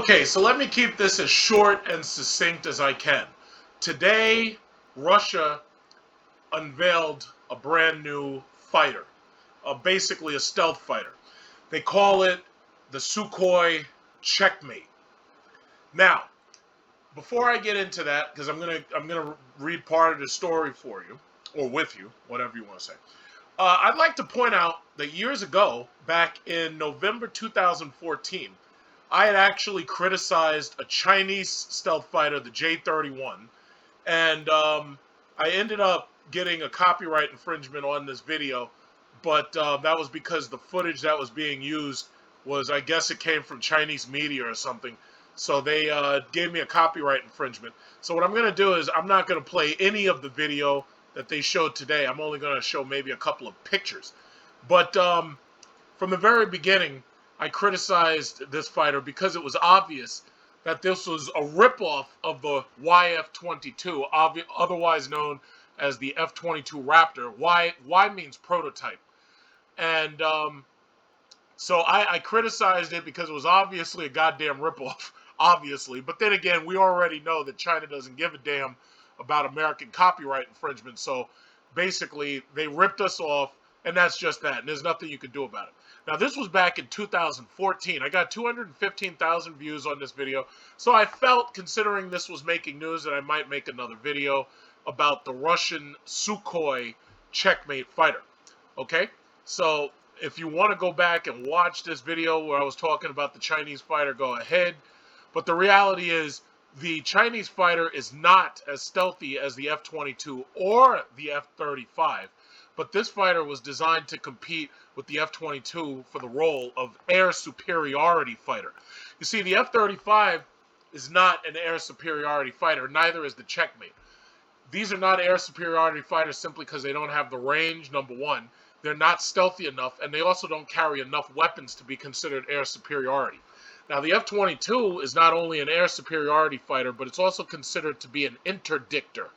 Okay, so let me keep this as short and succinct as I can. Today, Russia unveiled a brand new fighter, basically a stealth fighter. They call it the Sukhoi Checkmate. Now, before I get into that, because I'm gonna read part of the story for you, or with you, whatever you want to say. I'd like to point out that years ago, back in November 2014, I had actually criticized a Chinese stealth fighter, the J-31, and I ended up getting a copyright infringement on this video, but that was because the footage that was being used was, I guess it came from Chinese media or something, so they gave me a copyright infringement. So what I'm going to do is I'm not going to play any of the video that they showed today. I'm only going to show maybe a couple of pictures. But from the very beginning, I criticized this fighter because it was obvious that this was a ripoff of the YF-22, otherwise known as the F-22 Raptor. Y means prototype. And so I criticized it because it was obviously a goddamn ripoff, obviously. But then again, we already know that China doesn't give a damn about American copyright infringement. So basically, they ripped us off, and that's just that. And there's nothing you can do about it. Now, this was back in 2014. I got 215,000 views on this video. So I felt, considering this was making news, that I might make another video about the Russian Sukhoi Checkmate fighter. Okay? So if you want to go back and watch this video where I was talking about the Chinese fighter, go ahead. But the reality is, the Chinese fighter is not as stealthy as the F-22 or the F-35. But this fighter was designed to compete with the F-22 for the role of air superiority fighter. You see, the F-35 is not an air superiority fighter, neither is the Checkmate. These are not air superiority fighters simply because they don't have the range, number one. They're not stealthy enough, and they also don't carry enough weapons to be considered air superiority. Now, the F-22 is not only an air superiority fighter, but it's also considered to be an interdictor,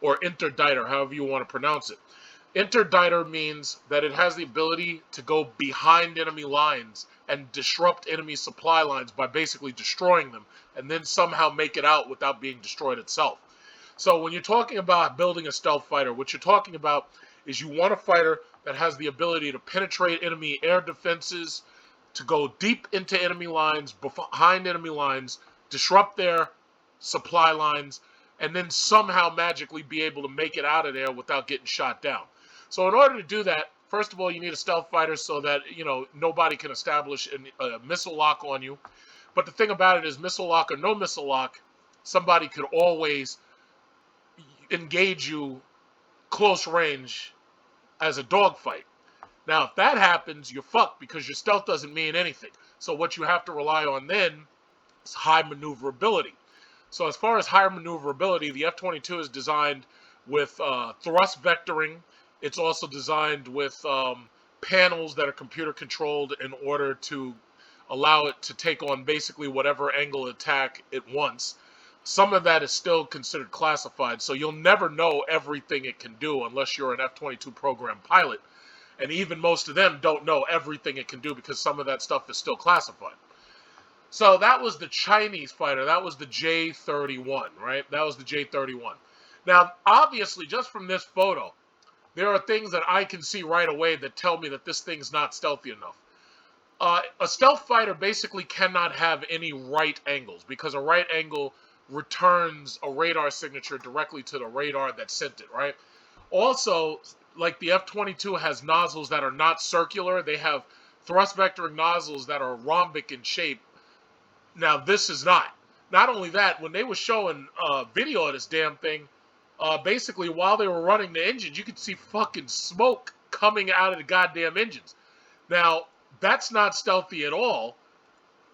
or interditer, however you want to pronounce it. Interditer means that it has the ability to go behind enemy lines and disrupt enemy supply lines by basically destroying them, and then somehow make it out without being destroyed itself. So when you're talking about building a stealth fighter, what you're talking about is you want a fighter that has the ability to penetrate enemy air defenses, to go deep into enemy lines, behind enemy lines, disrupt their supply lines, and then somehow magically be able to make it out of there without getting shot down. So in order to do that, first of all, you need a stealth fighter so that, nobody can establish a missile lock on you. But the thing about it is, missile lock or no missile lock, somebody could always engage you close range as a dogfight. Now, if that happens, you're fucked because your stealth doesn't mean anything. So what you have to rely on then is high maneuverability. So as far as higher maneuverability, the F-22 is designed with thrust vectoring. It's also designed with panels that are computer controlled in order to allow it to take on basically whatever angle attack it wants. Some of that is still considered classified, so you'll never know everything it can do unless you're an F-22 program pilot. And even most of them don't know everything it can do because some of that stuff is still classified. So that was the Chinese fighter. That was the J-31, right? That was the J-31. Now, obviously, just from this photo, there are things that I can see right away that tell me that this thing's not stealthy enough. A stealth fighter basically cannot have any right angles because a right angle returns a radar signature directly to the radar that sent it, right? Also, like the F-22 has nozzles that are not circular. They have thrust vectoring nozzles that are rhombic in shape. Now, this is not. Not only that, when they were showing video of this damn thing, basically while they were running the engines, you could see fucking smoke coming out of the goddamn engines. Now, that's not stealthy at all,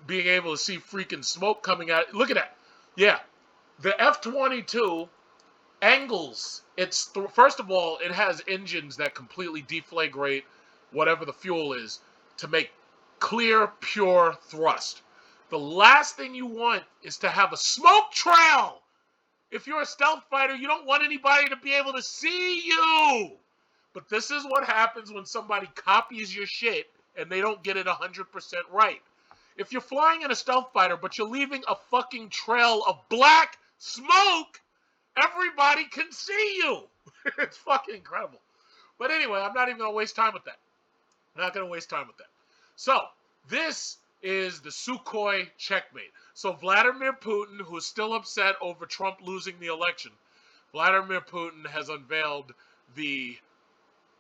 being able to see freaking smoke coming out. Look at that. Yeah, the F-22 angles. First of all, it has engines that completely deflagrate whatever the fuel is to make clear, pure thrust. The last thing you want is to have a smoke trail. If you're a stealth fighter, you don't want anybody to be able to see you. But this is what happens when somebody copies your shit and they don't get it 100% right. If you're flying in a stealth fighter, but you're leaving a fucking trail of black smoke, everybody can see you. It's fucking incredible. But anyway, I'm not even going to waste time with that. I'm not going to waste time with that. So, this is the Sukhoi checkmate. So, Vladimir Putin, who is still upset over Trump losing the election, Vladimir Putin has unveiled the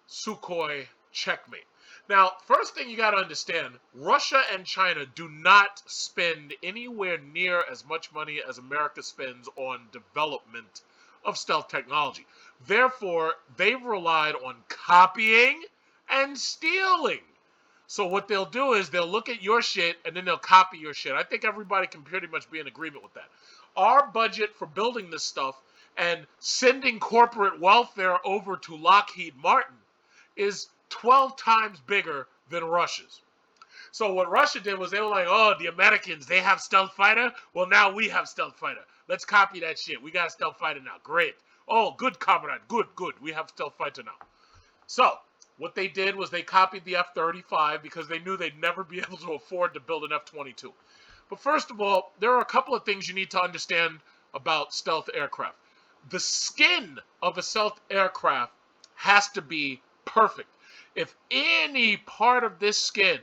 Sukhoi checkmate. Now, first thing you got to understand, Russia and China do not spend anywhere near as much money as America spends on development of stealth technology. Therefore, they've relied on copying and stealing. So what they'll do is they'll look at your shit and then they'll copy your shit. I think everybody can pretty much be in agreement with that. Our budget for building this stuff and sending corporate welfare over to Lockheed Martin is 12 times bigger than Russia's. So what Russia did was they were like, oh, the Americans, they have stealth fighter? Well, now we have stealth fighter. Let's copy that shit. We got a stealth fighter now. Great. Oh, good, comrade. Good, good. We have stealth fighter now. So what they did was they copied the F-35 because they knew they'd never be able to afford to build an F-22. But first of all, there are a couple of things you need to understand about stealth aircraft. The skin of a stealth aircraft has to be perfect. If any part of this skin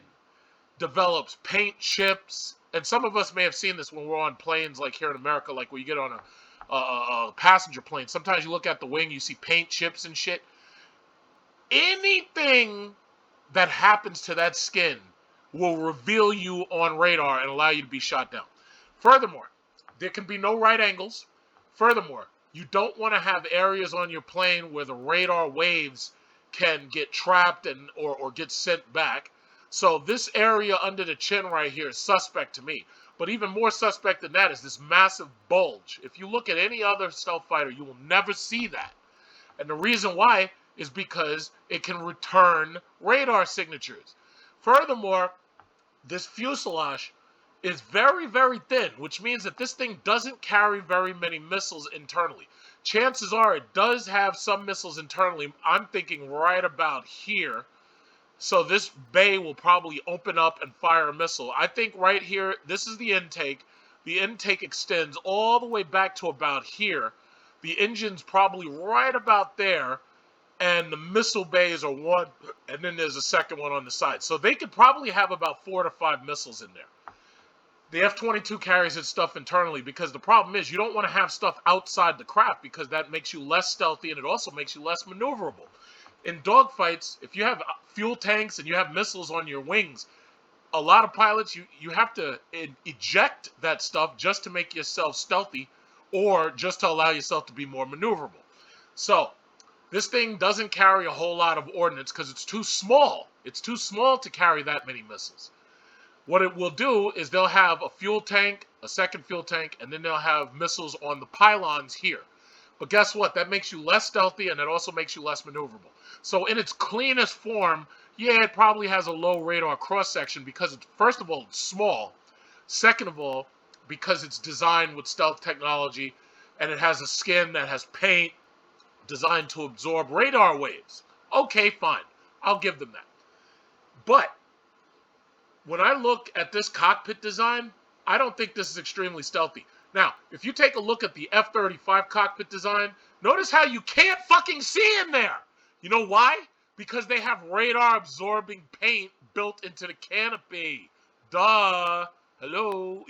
develops paint chips, and some of us may have seen this when we're on planes like here in America, like when you get on a passenger plane. Sometimes you look at the wing, you see paint chips and shit. Anything that happens to that skin will reveal you on radar and allow you to be shot down. Furthermore, there can be no right angles. Furthermore, you don't want to have areas on your plane where the radar waves can get trapped and or get sent back. So this area under the chin right here is suspect to me. But even more suspect than that is this massive bulge. If you look at any other stealth fighter, you will never see that. And the reason why is because it can return radar signatures. Furthermore, this fuselage is very, very thin, which means that this thing doesn't carry very many missiles internally. Chances are it does have some missiles internally. I'm thinking right about here. So this bay will probably open up and fire a missile. I think right here, this is the intake. The intake extends all the way back to about here. The engine's probably right about there. And the missile bays are one, and then there's a second one on the side. So they could probably have about 4 to 5 missiles in there. The F-22 carries its stuff internally because the problem is you don't want to have stuff outside the craft because that makes you less stealthy and it also makes you less maneuverable. In dogfights, if you have fuel tanks and you have missiles on your wings, a lot of pilots, you have to eject that stuff just to make yourself stealthy or just to allow yourself to be more maneuverable. So this thing doesn't carry a whole lot of ordnance because it's too small. It's too small to carry that many missiles. What it will do is they'll have a fuel tank, a second fuel tank, and then they'll have missiles on the pylons here. But guess what? That makes you less stealthy and it also makes you less maneuverable. So in its cleanest form, yeah, it probably has a low radar cross-section because, first of all, it's small. Second of all, because it's designed with stealth technology and it has a skin that has paint designed to absorb radar waves. Okay, fine. I'll give them that. But when I look at this cockpit design, I don't think this is extremely stealthy. Now, if you take a look at the F-35 cockpit design, notice how you can't fucking see in there. You know why? Because they have radar-absorbing paint built into the canopy. Duh. Hello.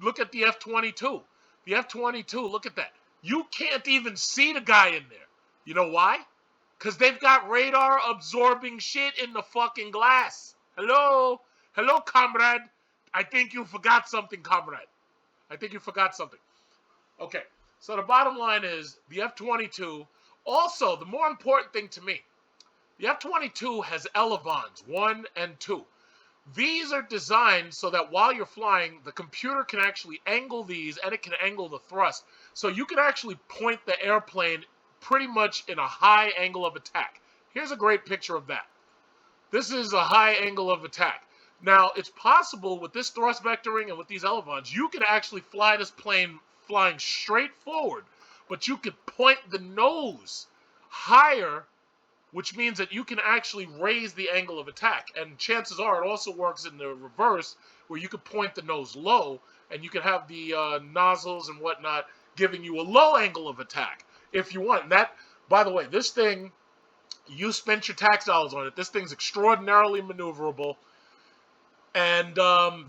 Look at the F-22. The F-22, look at that. You can't even see the guy in there. You know why? Because they've got radar-absorbing shit in the fucking glass. Hello? Hello, comrade. I think you forgot something, comrade. I think you forgot something. Okay, so the bottom line is the F-22. Also, the more important thing to me, the F-22 has elevons 1 and 2. These are designed so that while you're flying, the computer can actually angle these and it can angle the thrust. So you can actually point the airplane pretty much in a high angle of attack. Here's a great picture of that. This is a high angle of attack. Now, it's possible with this thrust vectoring and with these elevons, you can actually fly this plane flying straight forward, but you could point the nose higher which means that you can actually raise the angle of attack. And chances are it also works in the reverse, where you could point the nose low, and you can have the nozzles and whatnot giving you a low angle of attack if you want. And that, by the way, this thing, you spent your tax dollars on it. This thing's extraordinarily maneuverable and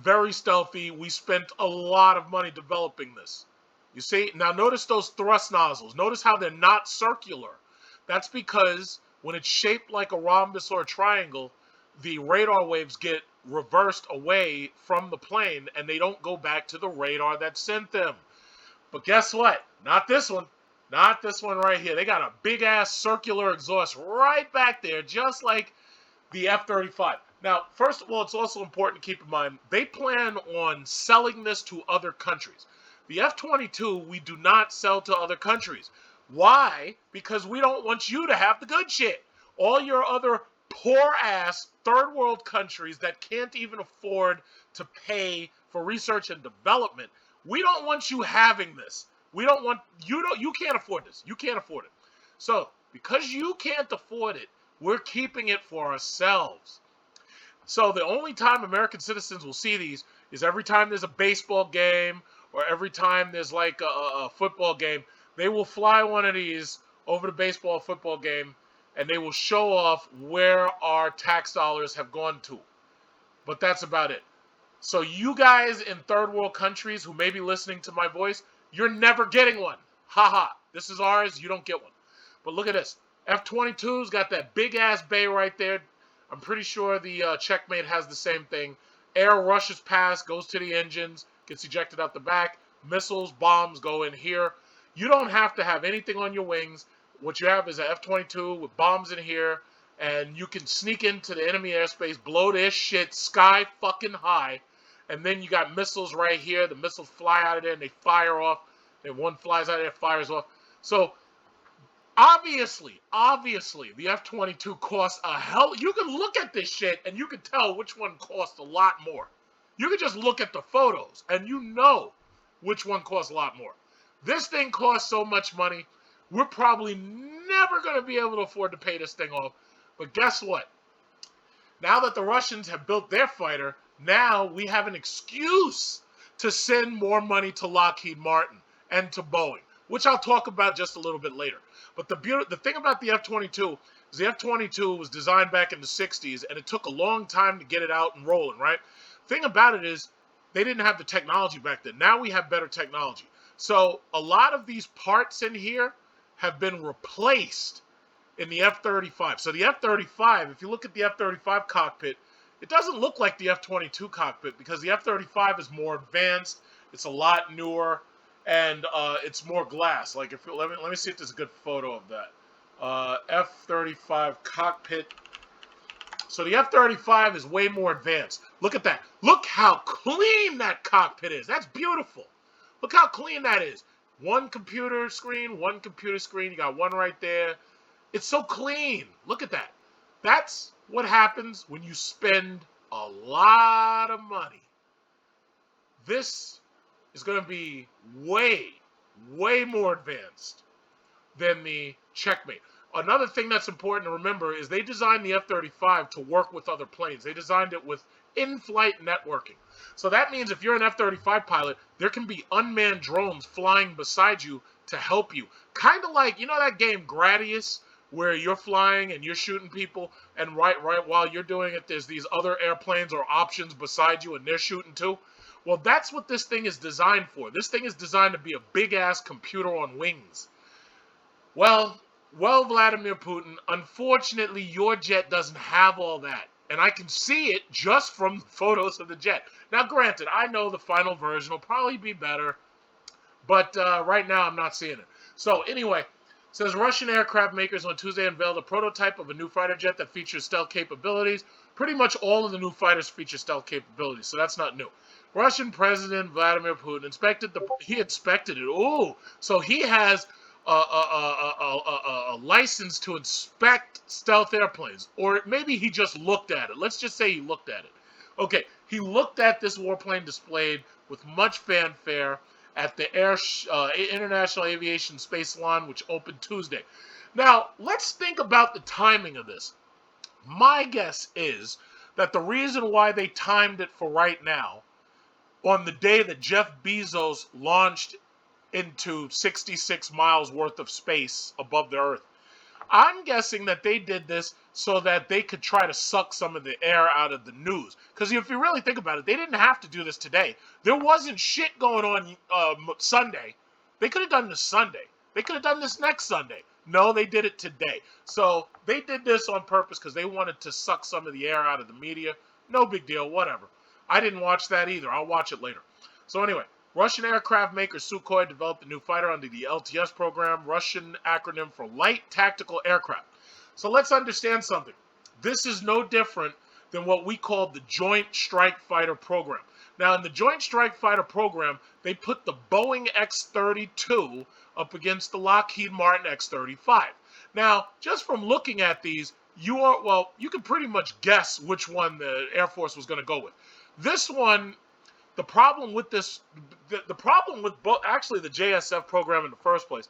very stealthy. We spent a lot of money developing this. You see? Now notice those thrust nozzles. Notice how they're not circular. That's because when it's shaped like a rhombus or a triangle, the radar waves get reversed away from the plane and they don't go back to the radar that sent them. But guess what? Not this one. Not this one right here. They got a big-ass circular exhaust right back there, just like the F-35. Now, first of all, it's also important to keep in mind, they plan on selling this to other countries. The F-22, we do not sell to other countries. Why? Because we don't want you to have the good shit. All your other poor-ass third-world countries that can't even afford to pay for research and development, we don't want you having this. We don't want, you can't afford this. You can't afford it. So, because you can't afford it, we're keeping it for ourselves. So the only time American citizens will see these is every time there's a baseball game or every time there's like a football game. They will fly one of these over the baseball or football game and they will show off where our tax dollars have gone to. But that's about it. So you guys in third world countries who may be listening to my voice, you're never getting one. Haha. This is ours. You don't get one. But look at this. F-22's got that big-ass bay right there. I'm pretty sure the Checkmate has the same thing. Air rushes past, goes to the engines, gets ejected out the back. Missiles, bombs go in here. You don't have to have anything on your wings. What you have is an F-22 with bombs in here, and you can sneak into the enemy airspace, blow this shit sky fucking high, and then you got missiles right here. The missiles fly out of there and they fire off. And one flies out of there, fires off. So obviously, the F-22 costs a hell. You can look at this shit and you can tell which one costs a lot more. You can just look at the photos and you know which one costs a lot more. This thing costs so much money, we're probably never going to be able to afford to pay this thing off. But guess what? Now that the Russians have built their fighter, now we have an excuse to send more money to Lockheed Martin and to Boeing, which I'll talk about just a little bit later. But the thing about the F-22 is the F-22 was designed back in the 60s, and it took a long time to get it out and rolling, right? Thing about it is they didn't have the technology back then. Now we have better technology. So a lot of these parts in here have been replaced in the F-35. So the F-35, if you look at the F-35 cockpit, it doesn't look like the F-22 cockpit because the F-35 is more advanced, it's a lot newer, and it's more glass. Like if let me see if there's a good photo of that. F-35 cockpit. So the F-35 is way more advanced. Look at that. Look how clean that cockpit is. That's beautiful. Look how clean that is. One computer screen. You got one right there. It's so clean. Look at that. That's what happens when you spend a lot of money. This is going to be way more advanced than the Checkmate. Another thing that's important to remember is they designed the F-35 to work with other planes. They designed it with in-flight networking. So that means if you're an F-35 pilot, there can be unmanned drones flying beside you to help you. Kind of like, you know that game Gradius, where you're flying and you're shooting people, and right while you're doing it, there's these other airplanes or options beside you and they're shooting too? Well, that's what this thing is designed for. This thing is designed to be a big-ass computer on wings. Well, Vladimir Putin, unfortunately, your jet doesn't have all that. And I can see it just from photos of the jet. Now, granted, I know the final version will probably be better, but right now I'm not seeing it. So, anyway, says Russian aircraft makers on Tuesday unveiled a prototype of a new fighter jet that features stealth capabilities. Pretty much all of the new fighters feature stealth capabilities, so that's not new. Russian President Vladimir Putin inspected it. Oh, so he has a license to inspect stealth airplanes, or maybe he just looked at it. Let's just say he looked at it. Okay, he looked at this warplane displayed with much fanfare at the International Aviation Space Salon, which opened Tuesday. Now, let's think about the timing of this. My guess is that the reason why they timed it for right now, on the day that Jeff Bezos launched into 66 miles worth of space above the Earth, I'm guessing that they did this so that they could try to suck some of the air out of the news. Because if you really think about it, they didn't have to do this today. There wasn't shit going on Sunday. They could have done this Sunday. They could have done this next Sunday. No, they did it today. So they did this on purpose because they wanted to suck some of the air out of the media. No big deal, whatever. I didn't watch that either. I'll watch it later. So anyway, Russian aircraft maker Sukhoi developed a new fighter under the LTS program, Russian acronym for Light Tactical Aircraft. So let's understand something. This is no different than what we call the Joint Strike Fighter program. Now, in the Joint Strike Fighter program, they put the Boeing X-32 up against the Lockheed Martin X-35. Now, just from looking at these, you can pretty much guess which one the Air Force was going to go with. This one, the problem with this, the problem with actually the JSF program in the first place,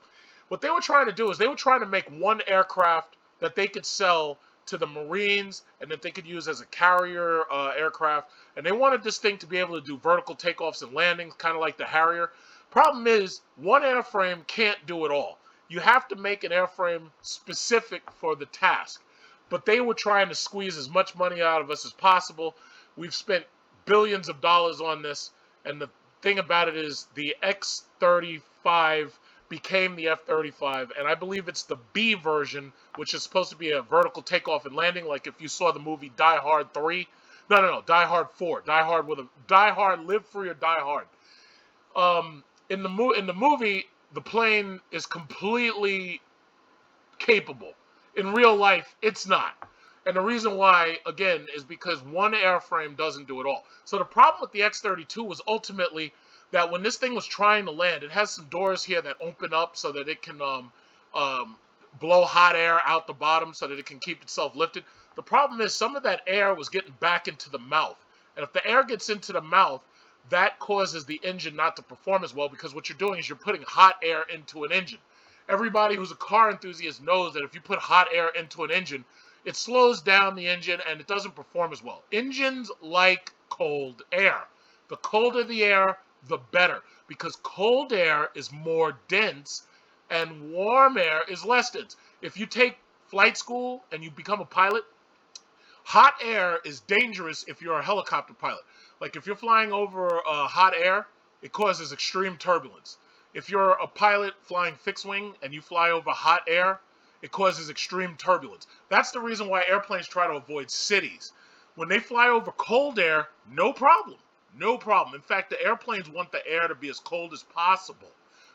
what they were trying to do is they were trying to make one aircraft that they could sell to the Marines and that they could use as a carrier aircraft. And they wanted this thing to be able to do vertical takeoffs and landings, kind of like the Harrier. Problem is, one airframe can't do it all. You have to make an airframe specific for the task. But they were trying to squeeze as much money out of us as possible. We've spent billions of dollars on this, and the thing about it is the X-35 became the F-35, and I believe it's the B version, which is supposed to be a vertical takeoff and landing, like if you saw the movie Die Hard 3. No, Die Hard 4. Die Hard, Live Free or Die Hard. In the movie, the plane is completely capable. In real life, it's not. And the reason why, again, is because one airframe doesn't do it all. So the problem with the X-32 was ultimately that when this thing was trying to land, it has some doors here that open up so that it can blow hot air out the bottom so that it can keep itself lifted. The problem is some of that air was getting back into the mouth. And if the air gets into the mouth, that causes the engine not to perform as well, because what you're doing is you're putting hot air into an engine. Everybody who's a car enthusiast knows that if you put hot air into an engine, it slows down the engine and it doesn't perform as well. Engines like cold air. The colder the air, the better, because cold air is more dense and warm air is less dense. If you take flight school and you become a pilot, hot air is dangerous if you're a helicopter pilot. Like if you're flying over hot air, it causes extreme turbulence. If you're a pilot flying fixed wing and you fly over hot air, it causes extreme turbulence. That's the reason why airplanes try to avoid cities. When they fly over cold air, no problem. No problem. In fact, the airplanes want the air to be as cold as possible.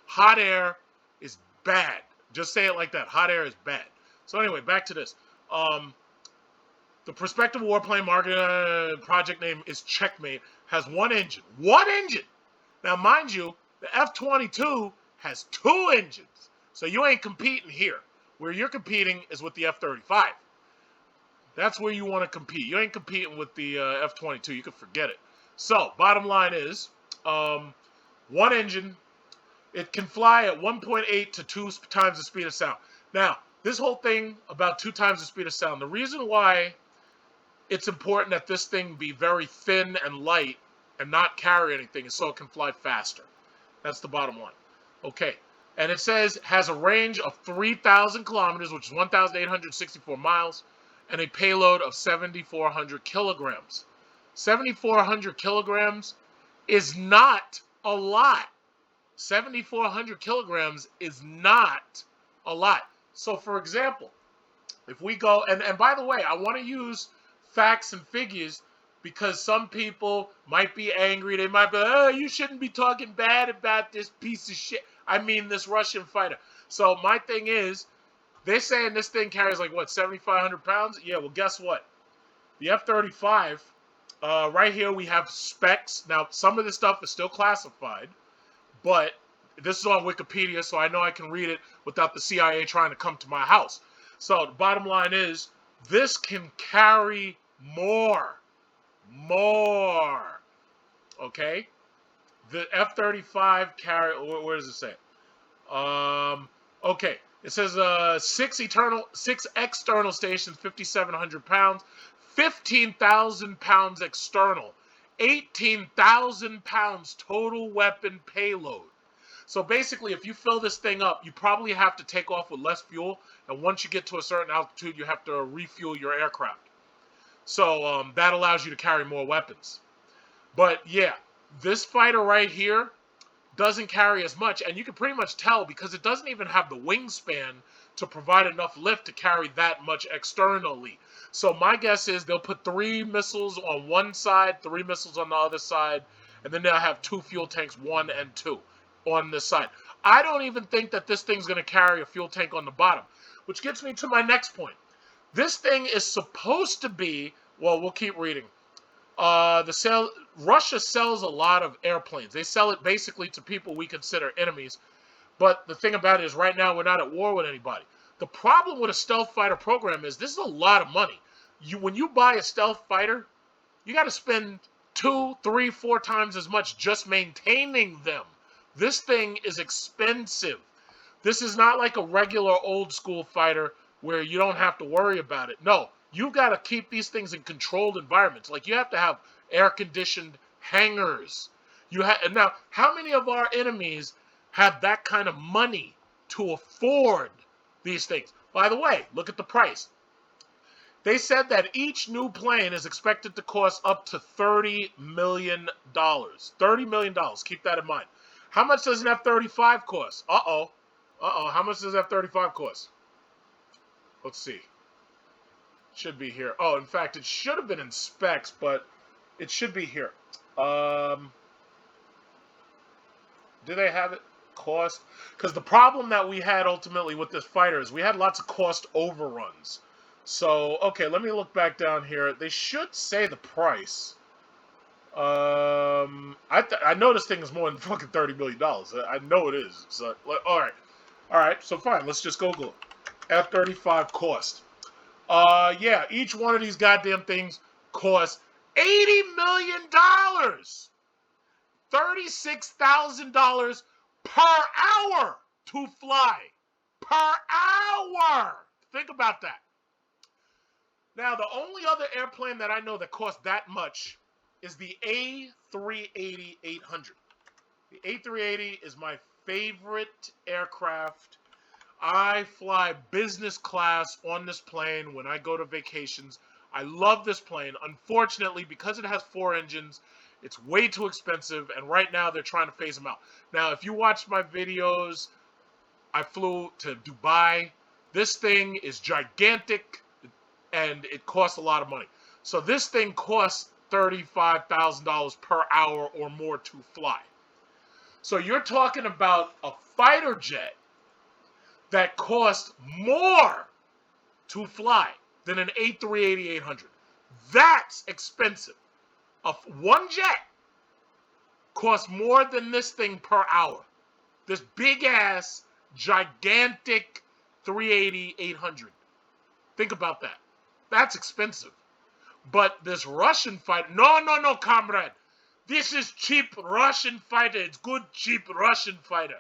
Hot air is bad. Just say it like that. Hot air is bad. So anyway, back to this. The prospective warplane market project name is Checkmate. Has one engine. One engine! Now, mind you, the F-22 has two engines. So you ain't competing here. Where you're competing is with the F-35. That's where you want to compete. You ain't competing with the F-22. You can forget it. So, bottom line is, one engine, it can fly at 1.8 to 2 times the speed of sound. Now, this whole thing about 2 times the speed of sound, the reason why it's important that this thing be very thin and light and not carry anything is so it can fly faster. That's the bottom line. Okay. And it says has a range of 3,000 kilometers, which is 1,864 miles, and a payload of 7,400 kilograms. 7,400 kilograms is not a lot. 7,400 kilograms is not a lot. So, for example, if we go, and by the way, I want to use facts and figures because some people might be angry. They might be, oh, you shouldn't be talking bad about this piece of shit. I mean, this Russian fighter. So my thing is, they're saying this thing carries like, what, 7,500 pounds? Yeah, well, guess what? The F-35, right here we have specs. Now, some of this stuff is still classified, but this is on Wikipedia, so I know I can read it without the CIA trying to come to my house. So the bottom line is, this can carry more. Okay? The F-35 carry, where does it say? Okay. It says six external stations, 5,700 pounds, 15,000 pounds external, 18,000 pounds total weapon payload. So basically, if you fill this thing up, you probably have to take off with less fuel, and once you get to a certain altitude, you have to refuel your aircraft. So that allows you to carry more weapons. But yeah, this fighter right here doesn't carry as much, and you can pretty much tell because it doesn't even have the wingspan to provide enough lift to carry that much externally. So my guess is they'll put 3 missiles on one side, 3 missiles on the other side, and then they'll have 2 fuel tanks, 1 and 2, on this side. I don't even think that this thing's going to carry a fuel tank on the bottom, which gets me to my next point. This thing is supposed to be, well, we'll keep reading. Russia sells a lot of airplanes. They sell it basically to people we consider enemies. But the thing about it is right now we're not at war with anybody. The problem with a stealth fighter program is this is a lot of money. When you buy a stealth fighter, you got to spend 2, 3, 4 times as much just maintaining them. This thing is expensive. This is not like a regular old school fighter where you don't have to worry about it. No. You've got to keep these things in controlled environments. Like you have to have air-conditioned hangars. Now, how many of our enemies have that kind of money to afford these things? By the way, look at the price. They said that each new plane is expected to cost up to $30 million. $30 million. Keep that in mind. How much does an F-35 cost? Uh-oh. How much does F-35 cost? Let's see. Should be here. Oh, in fact, it should have been in specs, but it should be here. Do they have it? Cost? Because the problem that we had ultimately with this fighter is we had lots of cost overruns. So, okay, let me look back down here. They should say the price. I know this thing is more than fucking $30 million. I know it is. So, all right. So fine. Let's just Google it. F-35 cost. Yeah, each one of these goddamn things costs $80 million. $36,000 per hour to fly. Per hour. Think about that. Now, the only other airplane that I know that costs that much is the A380-800. The A380 is my favorite aircraft. I fly business class on this plane when I go to vacations. I love this plane. Unfortunately, because it has 4 engines, it's way too expensive, and right now they're trying to phase them out. Now, if you watch my videos, I flew to Dubai. This thing is gigantic, and it costs a lot of money. So this thing costs $35,000 per hour or more to fly. So you're talking about a fighter jet that costs more to fly than an A380-800. That's expensive. One jet costs more than this thing per hour. This big-ass, gigantic 380-800. Think about that. That's expensive. But this Russian fighter... No, comrade. This is cheap Russian fighter. It's good, cheap Russian fighter.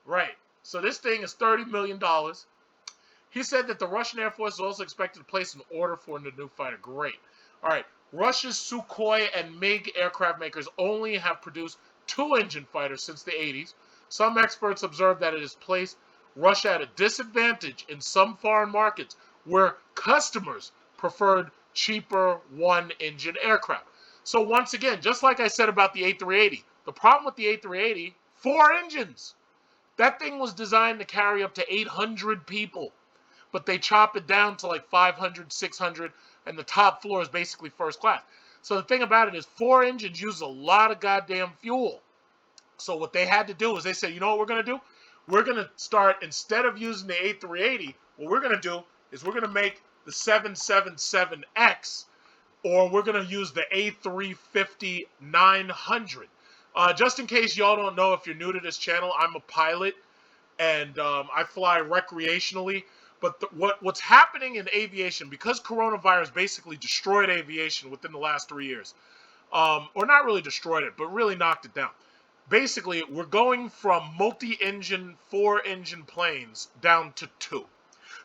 Right. So this thing is $30 million. He said that the Russian Air Force is also expected to place an order for the new fighter. Great. All right. Russia's Sukhoi and MiG aircraft makers only have produced 2-engine fighters since the 80s. Some experts observe that it has placed Russia at a disadvantage in some foreign markets where customers preferred cheaper 1-engine aircraft. So once again, just like I said about the A380, the problem with the A380, 4 engines. That thing was designed to carry up to 800 people, but they chop it down to like 500, 600, and the top floor is basically first class. So the thing about it is 4 engines use a lot of goddamn fuel. So what they had to do is they said, you know what we're going to do? We're going to start, instead of using the A380, what we're going to do is we're going to make the 777X, or we're going to use the A350-900. Just in case y'all don't know, if you're new to this channel, I'm a pilot, and I fly recreationally. But what's happening in aviation, because coronavirus basically destroyed aviation within the last 3 years, or not really destroyed it, but really knocked it down. basically, we're going from multi-engine, 4-engine planes down to 2.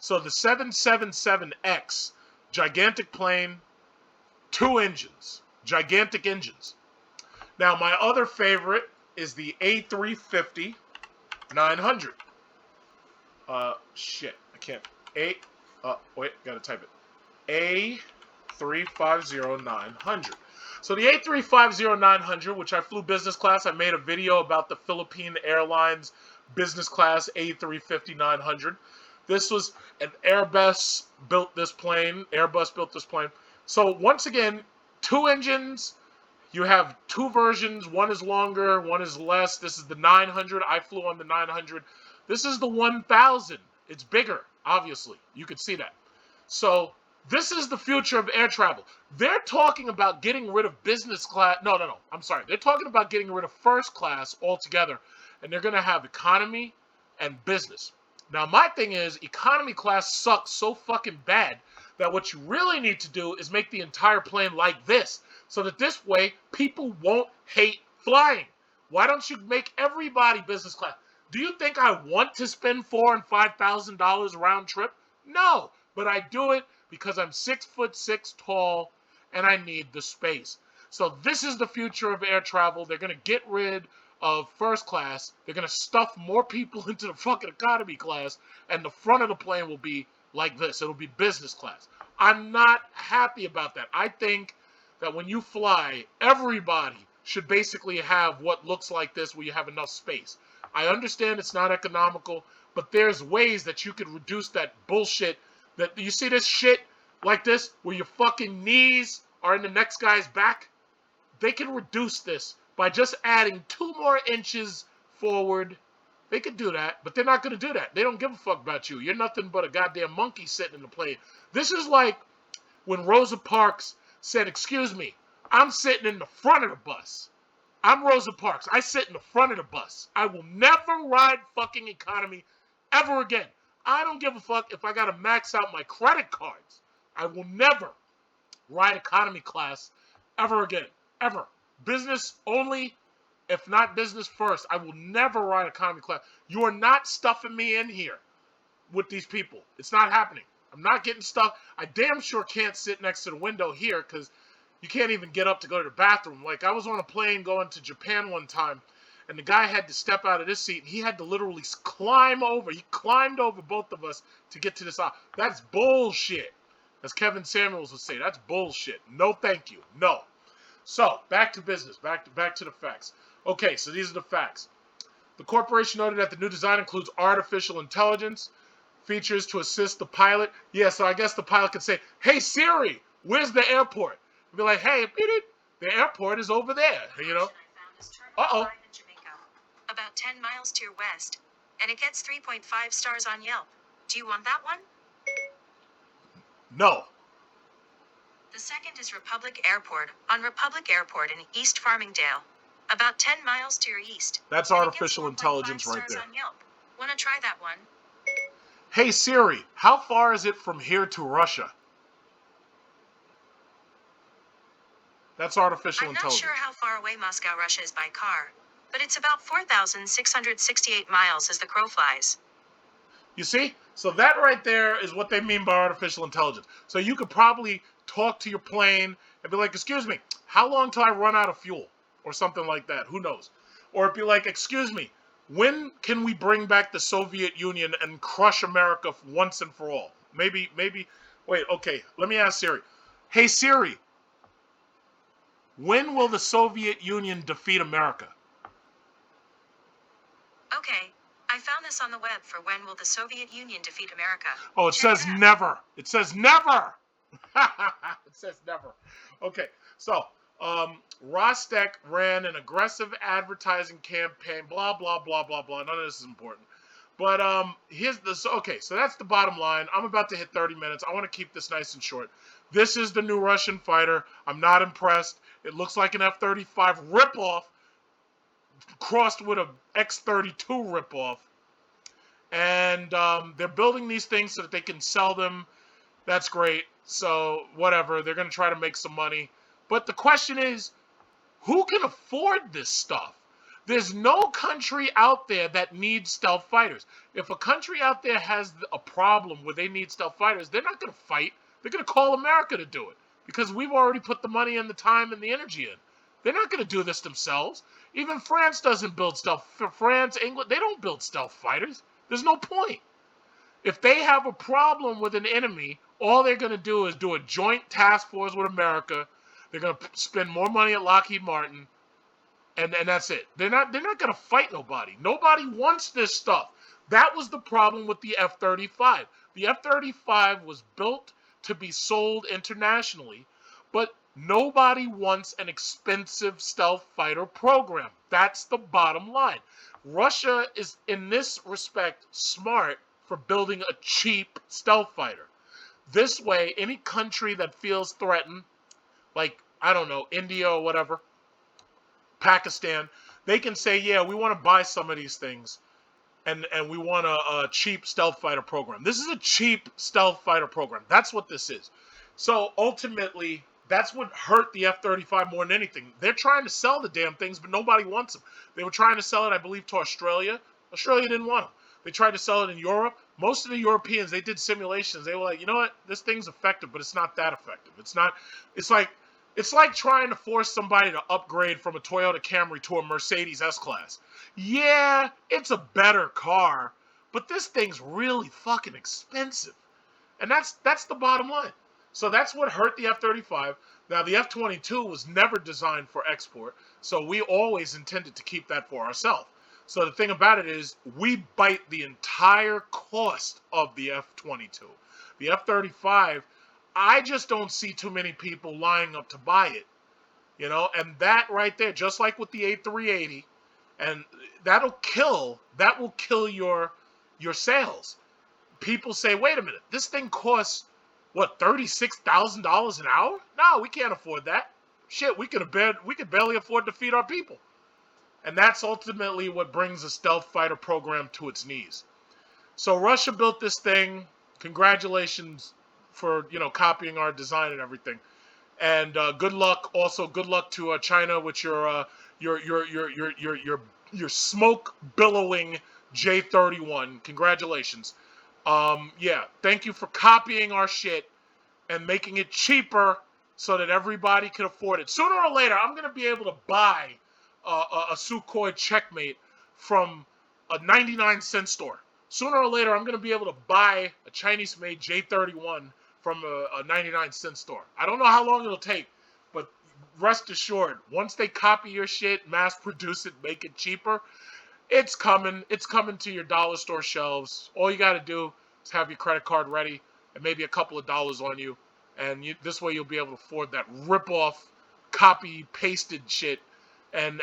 So the 777X, gigantic plane, 2 engines, gigantic engines. Now, my other favorite is the A350-900. Shit, I can't. Wait, gotta type it. A350-900. So the A350-900, which I flew business class, I made a video about the Philippine Airlines business class A350-900. This was an Airbus built this plane. So once again, 2 engines. You have 2 versions. One is longer, one is less. This is the 900. I flew on the 900. This is the 1000. It's bigger, obviously. You could see that. So this is the future of air travel. They're talking about getting rid of business class. No. I'm sorry. They're talking about getting rid of first class altogether. And they're going to have economy and business. Now, my thing is, economy class sucks so fucking bad that what you really need to do is make the entire plane like this, so that this way people won't hate flying. Why don't you make everybody business class? Do you think I want to spend $4,000 and $5,000 round trip? No, but I do it because I'm 6'6" tall and I need the space. So this is the future of air travel. They're gonna get rid of first class. They're gonna stuff more people into the fucking economy class, and the front of the plane will be like this. It'll be business class. I'm not happy about that. I think that when you fly, everybody should basically have what looks like this, where you have enough space. I understand it's not economical, but there's ways that you could reduce that bullshit. That you see this shit like this, where your fucking knees are in the next guy's back? They can reduce this by just adding 2 more inches forward. They could do that, but they're not going to do that. They don't give a fuck about you. You're nothing but a goddamn monkey sitting in the plane. This is like when Rosa Parks said, "Excuse me, I'm sitting in the front of the bus. I'm Rosa Parks. I sit in the front of the bus. I will never ride fucking economy ever again. I don't give a fuck if I got to max out my credit cards. I will never ride economy class ever again. Ever. Business only. If not business first, I will never ride economy class. You are not stuffing me in here with these people. It's not happening. I'm not getting stuffed. I damn sure can't sit next to the window here because you can't even get up to go to the bathroom. Like, I was on a plane going to Japan one time, and the guy had to step out of this seat, and he had to literally climb over. He climbed over both of us to get to this aisle. That's bullshit. As Kevin Samuels would say, that's bullshit. No thank you. No. So, back to business. Back to the facts. Okay, so these are the facts. The corporation noted that the new design includes artificial intelligence features to assist the pilot. Yeah, so I guess the pilot could say, "Hey Siri, where's the airport?" Be like, "Hey, the airport is over there," you know? Uh-oh. About 10 miles to your west, and it gets 3.5 stars on Yelp. Do you want that one? No. The second is Republic Airport, on Republic Airport in East Farmingdale. About 10 miles to your east. That's artificial intelligence right there. On Yelp. Want to try that one? Hey Siri, how far is it from here to Russia? That's artificial intelligence. I'm not sure how far away Moscow, Russia is by car, but it's about 4,668 miles as the crow flies. You see? So that right there is what they mean by artificial intelligence. So you could probably talk to your plane and be like, "Excuse me, how long till I run out of fuel?" Or something like that. Who knows? Or it'd be like, "Excuse me, when can we bring back the Soviet Union and crush America once and for all?" Maybe, wait, okay, let me ask Siri. Hey Siri, when will the Soviet Union defeat America? Okay, I found this on the web for when will the Soviet Union defeat America. Oh, it says never. It says never. It says never. Okay, so Rostec ran an aggressive advertising campaign, blah, blah, blah, blah, blah. None of this is important. But here's this. Okay, so that's the bottom line. I'm about to hit 30 minutes. I want to keep this nice and short. This is the new Russian fighter. I'm not impressed. It looks like an F-35 ripoff crossed with a X-32 ripoff. And they're building these things so that they can sell them. That's great. So whatever. They're going to try to make some money. But the question is, who can afford this stuff? There's no country out there that needs stealth fighters. If a country out there has a problem where they need stealth fighters, they're not going to fight. They're going to call America to do it because we've already put the money and the time and the energy in. They're not going to do this themselves. Even France doesn't build stealth. France, England, they don't build stealth fighters. There's no point. If they have a problem with an enemy, all they're going to do is do a joint task force with America. They're going to spend more money at Lockheed Martin. And that's it. They're not going to fight nobody. Nobody wants this stuff. That was the problem with the F-35. The F-35 was built to be sold internationally, but nobody wants an expensive stealth fighter program. That's the bottom line. Russia is, in this respect, smart for building a cheap stealth fighter. This way, any country that feels threatened, like, I don't know, India or whatever, Pakistan, they can say, yeah, we want to buy some of these things, and we want a cheap stealth fighter program. This is a cheap stealth fighter program. That's what this is. So ultimately, that's what hurt the F-35 more than anything. They're trying to sell the damn things, but nobody wants them. They were trying to sell it, I believe, to Australia. Australia didn't want them. They tried to sell it in Europe. Most of the Europeans, they did simulations. They were like, you know what? This thing's effective, but it's not that effective. It's like trying to force somebody to upgrade from a Toyota Camry to a Mercedes S-Class. Yeah, it's a better car, but this thing's really fucking expensive. And that's the bottom line. So that's what hurt the F-35. Now, the F-22 was never designed for export, so we always intended to keep that for ourselves. So the thing about it is, we bite the entire cost of the F-22. The F-35, I just don't see too many people lining up to buy it, you know, and that right there, just like with the A380, and that will kill your sales. People say, wait a minute, this thing costs, what, $36,000 an hour? No, we can't afford that. Shit, we could barely afford to feed our people. And that's ultimately what brings the stealth fighter program to its knees. So Russia built this thing. Congratulations for, you know, copying our design and everything. And good luck. Also, good luck to China with your smoke billowing J-31. Congratulations. Yeah, thank you for copying our shit and making it cheaper so that everybody can afford it. Sooner or later, I'm gonna be able to buy a Sukhoi Checkmate from a 99-cent store. Sooner or later, I'm going to be able to buy a Chinese-made J-31 from a 99-cent store. I don't know how long it'll take, but rest assured, once they copy your shit, mass produce it, make it cheaper, it's coming. It's coming to your dollar store shelves. All you got to do is have your credit card ready and maybe a couple of dollars on you, and this way you'll be able to afford that rip-off, copy-pasted shit. And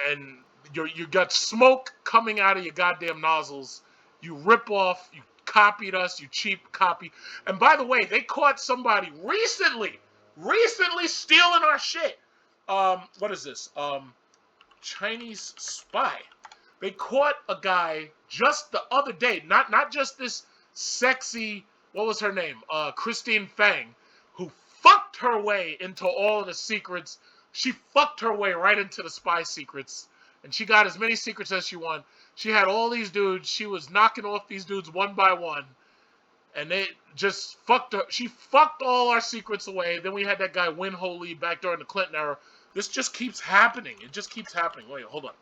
you got smoke coming out of your goddamn nozzles. You rip off. You copied us. You cheap copy. And by the way, they caught somebody recently stealing our shit. What is this? Chinese spy. They caught a guy just the other day. Not just this sexy. What was her name? Christine Fang, who fucked her way into all of the secrets. She fucked her way right into the spy secrets, and she got as many secrets as she wanted. She had all these dudes. She was knocking off these dudes one by one, and they just fucked her. She fucked all our secrets away. Then we had that guy Win Ho Lee back during the Clinton era. This just keeps happening. It just keeps happening. Wait, hold on.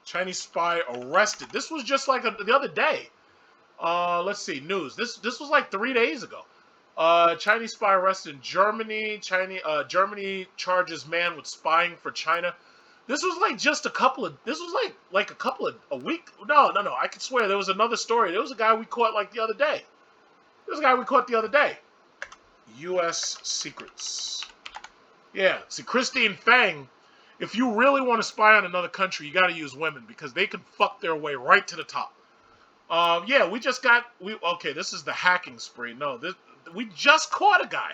Chinese spy arrested. This was just like the other day. Let's see, news. This was like 3 days ago. Chinese spy arrested in Germany. Germany charges man with spying for China. This was like just a couple of. This was like a week. No. I can swear there was another story. There was a guy we caught like the other day. U.S. secrets. Yeah. See, Christine Fang. If you really want to spy on another country, you got to use women because they can fuck their way right to the top. Yeah, okay, this is the hacking spree. No, we just caught a guy.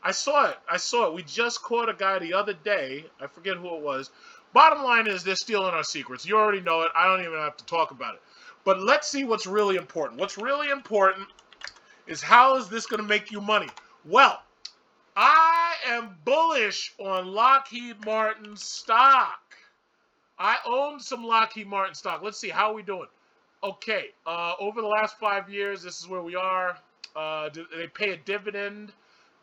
I saw it. We just caught a guy the other day. I forget who it was. Bottom line is they're stealing our secrets. You already know it. I don't even have to talk about it. But let's see what's really important. What's really important is how is this going to make you money? Well, I am bullish on Lockheed Martin stock. own some Lockheed Martin stock. Let's see, how are we doing? Okay, over the last 5 years, this is where we are. They pay a dividend.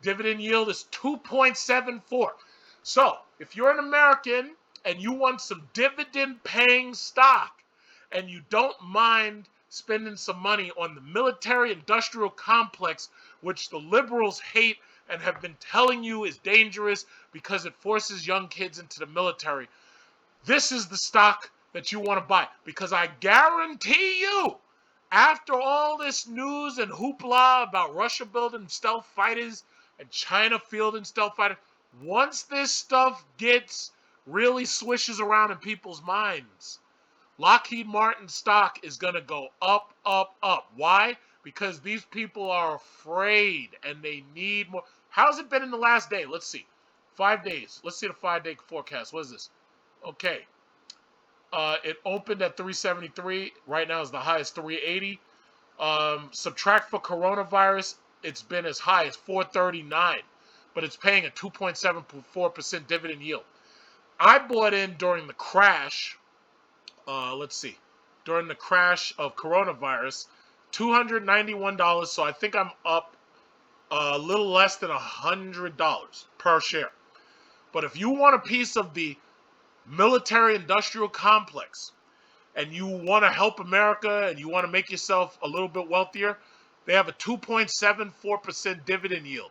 Dividend yield is 2.74. So, if you're an American and you want some dividend-paying stock and you don't mind spending some money on the military-industrial complex, which the liberals hate and have been telling you is dangerous because it forces young kids into the military, this is the stock that you want to buy, because I guarantee you, after all this news and hoopla about Russia building stealth fighters and China fielding stealth fighters, once this stuff gets really swishes around in people's minds, Lockheed Martin stock is going to go up, up, up. Why? Because these people are afraid and they need more. How's it been in the last day? Let's see. 5 days. Let's see the 5-day forecast. What is this? Okay. It opened at 373. Right now is the highest 380. Subtract for coronavirus, it's been as high as 439, but it's paying a 2.74% dividend yield. I bought in during the crash. Let's see. During the crash of coronavirus, $291. So I think I'm up a little less than $100 per share. But if you want a piece of the military-industrial complex and you want to help America and you want to make yourself a little bit wealthier, they have a 2.74% dividend yield.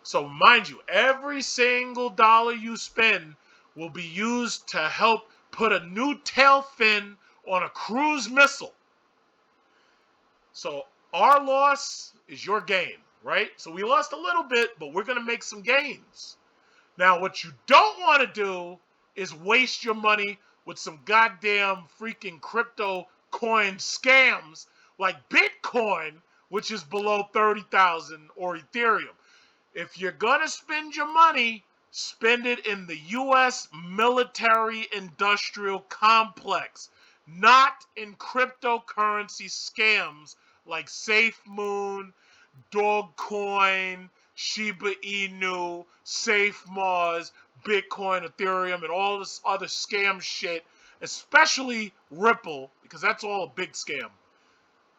So mind you, every single dollar you spend will be used to help put a new tail fin on a cruise missile. So our loss is your gain, right? So we lost a little bit, but we're going to make some gains. Now, what you don't want to do is waste your money with some goddamn freaking crypto coin scams like Bitcoin, which is below 30,000, or Ethereum. If you're going to spend your money, spend it in the U.S. military-industrial complex, not in cryptocurrency scams like SafeMoon, Dogecoin, Shiba Inu, SafeMars, Bitcoin, Ethereum, and all this other scam shit, especially Ripple, because that's all a big scam.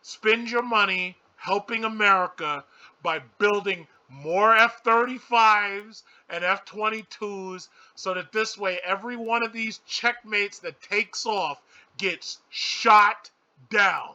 Spend your money helping America by building more F-35s and F-22s so that this way every one of these checkmates that takes off gets shot down.